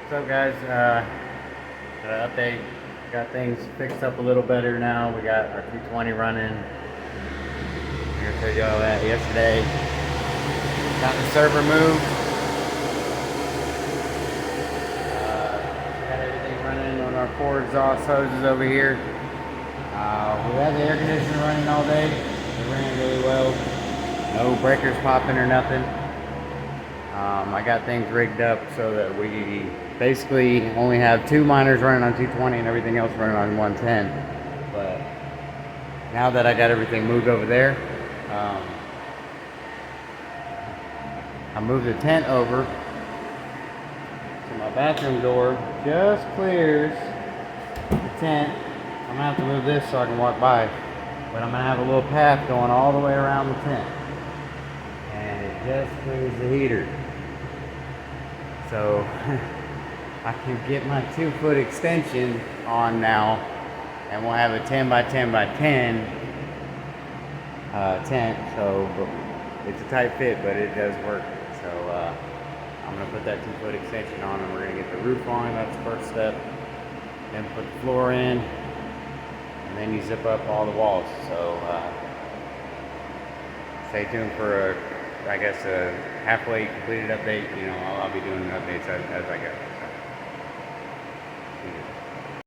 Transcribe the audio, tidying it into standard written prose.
What's up, guys? Update. Got things fixed up a little better now. We got our 220 running. I'm gonna tell you all that yesterday. Got the server moved. Got everything running on our 4 exhaust hoses over here. We had the air conditioner running all day. It ran really well. No breakers popping or nothing. I got things rigged up so that we basically only have 2 miners running on 220 and everything else running on 110. But now that I got everything moved over there, I moved the tent over so my bathroom door just clears the tent. I'm gonna have to move this so I can walk by, but I'm gonna have a little path going all the way around the tent, and it just clears the heater. So I can get my 2-foot extension on now, and we'll have a 10 by 10 by 10 tent. So it's a tight fit, but it does work. So I'm gonna put that 2-foot extension on, and we're gonna get the roof on. That's the first step. Then put the floor in, and then you zip up all the walls. So stay tuned for I guess a halfway completed update. I'll be doing updates as I go.